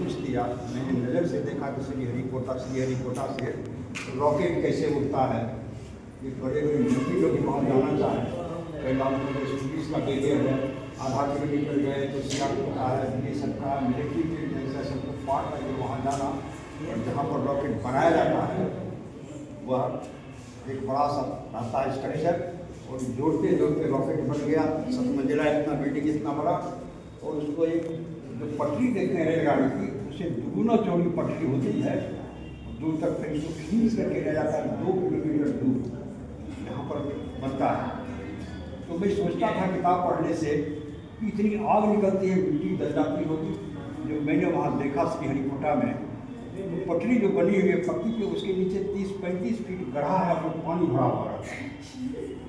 कुछ दिया। मैंने नज़र से देखा कि श्रीहरिकोटा से रॉकेट कैसे उड़ता है। ये बड़े बड़े मंत्री लोग वहाँ जाना चाहें, पहला प्रदेश पुलिस का बैरियर है, आधा किलोमीटर गए तो सियाकोटा है, ये सबका मिलिट्री के जैसा सबको पार्ट है वहाँ जाना। और जहाँ पर रॉकेट बनाया जाता है वह एक बड़ा सा रहता है स्ट्रक्चर, और जोड़ते जोड़ते रॉकेट बन गया 7 मंजिला इतना बिल्डिंग इतना बड़ा। और उसको एक जो पटरी देखते हैं रेलगाड़ी की, उसे दुगुना चौड़ी पटरी होती है, दूर तक फिर उसको खींच करके ले जाता है 2 किलोमीटर दूर यहाँ पर बनता है। तो मैं सोचता था किताब पढ़ने से कि इतनी आग निकलती है, मिट्टी दल जाती होगी। जो मैंने वहाँ देखा श्रीहरिकोटा में, पटरी जो बनी हुई है पक्की के, उसके नीचे 30-35 फीट गढ़ा है और पानी भरा हुआ है।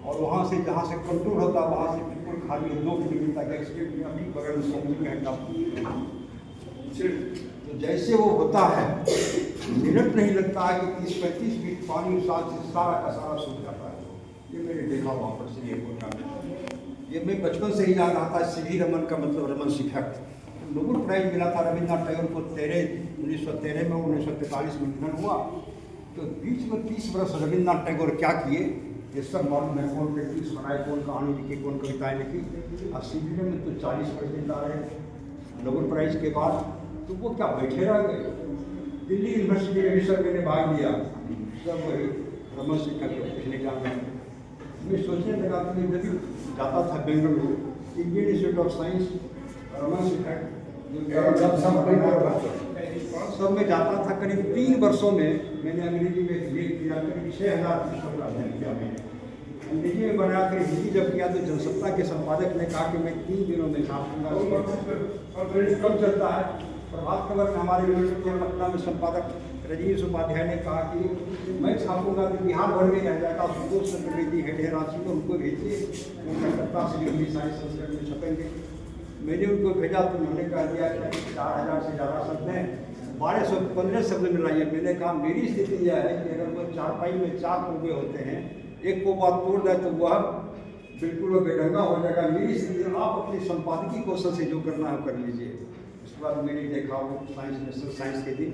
और वहाँ से जहाँ से कंट्रोल होता है वहाँ से बिल्कुल खाली 2 किलोमीटर तक एक्सीडेंट में अभी बगल में समुद्र का तो जैसे वो होता है मिनट नहीं लगता है कि 30-35 फीट पानी साथ से सारा का सारा सूख जाता है। ये मैंने देखा वहाँ पर श्रीहरिकोटा में। ये मैं बचपन से ही याद आता है सी वी रमन का मतलब रमन इफेक्ट। नोबेल प्राइज मिला था रविन्द्रनाथ टैगोर को 1913 में, 1943 में निधन हुआ। तो बीच में 30 वर्ष रविन्द्रनाथ टैगोर क्या किए ये सब मालूम है, कौन पेंटिंग्स बनाए, कौन कहानी लिखी, कौन कविताएं लिखी। और सीबीआई में तो 40 वर्ष जिंदा रहे नोबेल प्राइज के बाद। तो वो क्या बैठे रह गए? दिल्ली यूनिवर्सिटी में भी सब मैंने भाग लिया, सब वही रमन सिंह का पूछने का। मैं सोचने लगा कि जब जाता था Bengaluru Indian institute of science Raman Singh सब में जाता था। करीब 3 वर्षों में मैंने अंग्रेजी में लेख किया, करीब 6000 पृष्ठों का अध्ययन किया मैंने। अंग्रेजी में बना कर हिंदी जब किया तो जनसत्ता के संपादक ने कहा कि मैं 3 दिनों में छापूंगा। कब चलता है प्रभात खबर में हमारे यूनिवर्सिटी पटना में संपादक रजनीश उपाध्याय ने कहा कि मैं छापूंगा तो बिहार भर में रह जाएगा। सुबोध चतुर्वेदी हेड है रांची में, उनको भेजिए, वो कलकत्ता से इंग्लिश साइंस संस्कृत में छपेंगे। मैंने उनको भेजा तो उन्होंने कह दिया कि 4000 से ज़्यादा शब्द हैं, 1215 शब्द में लाइए। मैंने कहा मेरी स्थिति यह है कि अगर वो चारपाई में 4 कौवे होते हैं, एक को बात तोड़ दे तो वह बिल्कुल बेढंगा हो जाएगा। मेरी स्थिति, आप अपने संपादकीय कौशल से जो करना है कर लीजिए। उसके बाद मैंने देखा वो साइंस नेशनल साइंस के दिन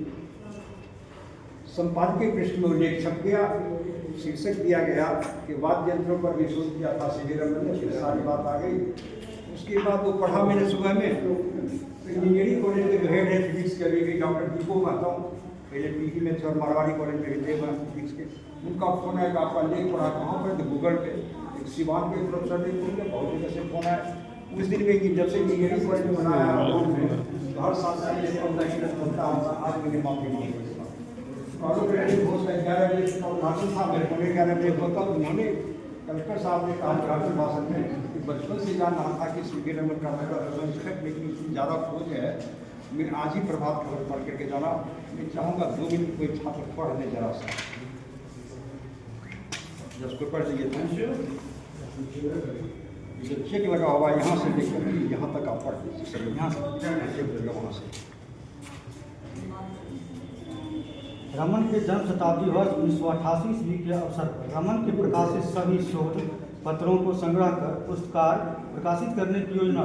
संपादकीय पृष्ठ में उल्लेख छप गया, शीर्षक दिया गया कि वाद्य यंत्रों पर भी शोध किया था सी वी रमन ने, फिर सारी बात आ गई। उसके बाद वो पढ़ा मैंने सुबह में। इंजीनियरिंग कॉलेज के जो हेड है फिजिक्स के अभी भी डॉक्टर दीपो कहता हूँ, पहले पीजी में थे और मारवाड़ी कॉलेज में थे फिजिक्स के, उनका फोन है कि आपका लेख पढ़ा कहाँ पर? तो गूगल पे। एक सिवान के प्रोफेसर ने उनके बहुत जगह से फोन आया उस दिन में कि जब से इंजीनियरिंग कॉलेज में बनाया तो हर साल से ये बनता आज मैंने माफी मांगी। घोष 11 बजे का उद्घाटन था, मेरे को 11 बजे होता। उन्होंने कलेक्टर साहब ने कहा उद्घाटन भाषण में कि बचपन से जान रहा था कि सी वी रमन का रमन इफेक्ट, लेकिन इतनी ज़्यादा खोज है मैं आज ही प्रभात खबर पढ़ करके जाना। मैं चाहूँगा 2 मिनट कोई छात्र पढ़ ले जरा सा, जब को पढ़ लीजिए तो चेक लगा हुआ यहाँ से लेकर यहाँ तक आप पढ़ लीजिए, यहाँ से चेक लगा वहाँ से। रमन के जन्म शताब्दी वर्ष 1988 ईस्वी के अवसर पर रमन के प्रकाशित सभी शोध पत्रों को संग्रह कर पुरस्कार प्रकाशित करने की योजना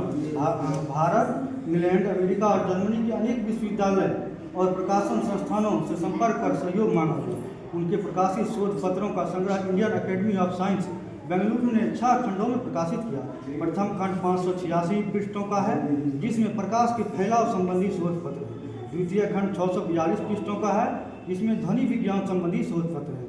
भारत, इंग्लैंड, अमेरिका और जर्मनी के अनेक विश्वविद्यालय और प्रकाशन संस्थानों से संपर्क कर सहयोग मांगा गया। उनके प्रकाशित शोध पत्रों का संग्रह Indian academy of science Bengaluru ने 6 खंडों में प्रकाशित किया। प्रथम खंड 586 पृष्ठों का है, जिसमें प्रकाश के फैलाव संबंधी शोध पत्र है। द्वितीय खंड 642 पृष्ठों का है, जिसमें ध्वनि विज्ञान संबंधी शोध पत्र है।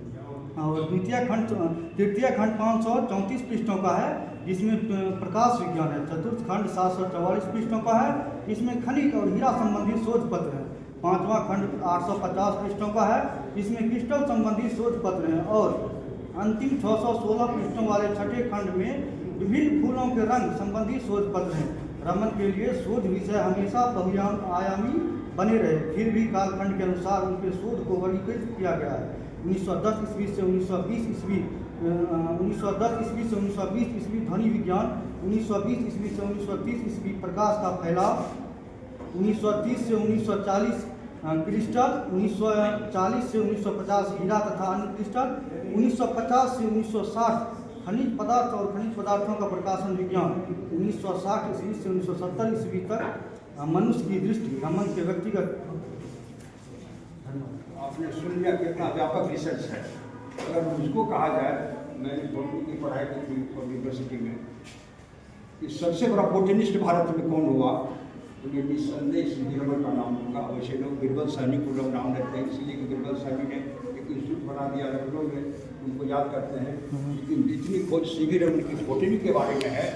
और तृतीय खंड 534 पृष्ठों का है, जिसमें प्रकाश विज्ञान है। चतुर्थ खंड 744 पृष्ठों का है, जिसमें खनिज और हीरा संबंधी शोध पत्र है। पांचवा खंड 850 पृष्ठों का है, जिसमें क्रिस्टल संबंधी शोध पत्र हैं। और अंतिम 616 पृष्ठों वाले छठे खंड में विभिन्न फूलों के रंग संबंधी शोध पत्र हैं। रमन के लिए शोध विषय हमेशा बहुआयामी बने रहे, फिर भी कालखंड के अनुसार उनके शोध को वर्गीकृत किया गया है। 1910 ईस्वी से 1920 ईस्वी 1920 ईस्वी ध्वनि विज्ञान, 1920 ईस्वी से 1930 ईस्वी प्रकाश का फैलाव, 1930 से 1940 क्रिस्टल, 1940 से 1950 हीरा तथा अन्य क्रिस्टल, 1950 से 1960 खनिज पदार्थ और खनिज पदार्थों का प्रकाशन विज्ञान, 1960 ईस्वी से 1970 ईस्वी तक मनुष्य की दृष्टि रमन के व्यक्तिगत आपने सुन लिया कितना व्यापक रिसर्च है। अगर मुझको कहा जाए, मैंने बॉटनी की पढ़ाई की थी यूनिवर्सिटी में, कि सबसे बड़ा बोटेनिस्ट भारत में कौन हुआ, तो ये निस्संदेह सी.वी. रमन का नाम होगा। वैसे लोग बीरबल साहनी को लोग नाम लेते हैं, इसलिए कि बीरबल साहनी ने एक इंस्टीट्यूट बना दिया लखनऊ में, उनको याद करते हैं। लेकिन जितनी खोज सी.वी. रमन की बोटनी के बारे में है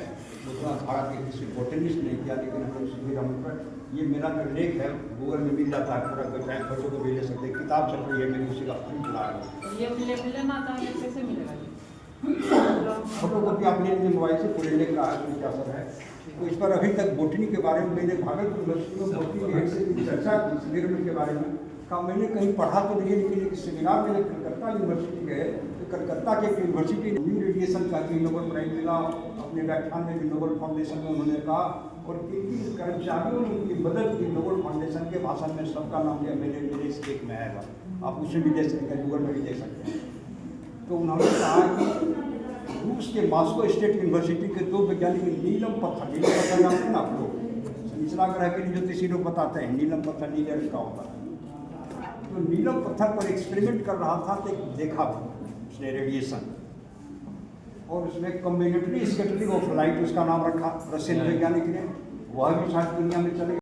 उतना भारत के किसी बोटेनिस्ट नहीं किया। लेकिन हम लोग सी.वी. रमन पर, ये मेरा जो लेख है गूगल में मिल जाता है पूरा, चाहे बच्चों को भी ले सकते हैं, किताब चल रही है मेरी, उसी का प्रिंट ला है। ये लेख लेना चाहिए, कैसे मिलेगा? फोटो कॉपी आप ले लीजिए मोबाइल से, पूरे लेख रहा है, उसमें क्या असर है। तो इस पर अभी तक बोटनी के बारे में मैंने भागलपुर यूनिवर्सिटी में बोटनी के हेड से भी चर्चा की, सी.वी. रमन के बारे में का मैंने कहीं पढ़ा तो नहीं, लेकिन एक सेमिनार में जब कलकत्ता यूनिवर्सिटी गए तो कलकत्ता के एक यूनिवर्सिटी ने न्यू रेडिएशन का भी नोबेल प्राइज मिला। अपने व्याख्यान में भी नोबेल फाउंडेशन में उन्होंने कहा, और किन कर्मचारियों ने उनकी मदद की नोबेल फाउंडेशन के भाषण में, सबका नाम लिया, मेरे इस लेख में आएगा, आप उसे भी दे सकते हैं, गूगल में भी दे सकते हैं। तो उन्होंने कहा कि रूस के मॉस्को स्टेट यूनिवर्सिटी के 2 वैज्ञानिक नीलम पत्थर जानते हैं ना आप लोग, निचला ग्रह के लिए ज्योतिषी लोग बताते हैं नीलम पत्थर नीले रंग का होता है। तो नीलम पत्थर पर एक्सपेरिमेंट कर रहा था तो देखा उसने रेडिएशन, और उसमें कम्बिनेटरी स्कैटरिंग ऑफ लाइट उसका नाम रखा रशियन वैज्ञानिक ने, वह भी शायद दुनिया में चले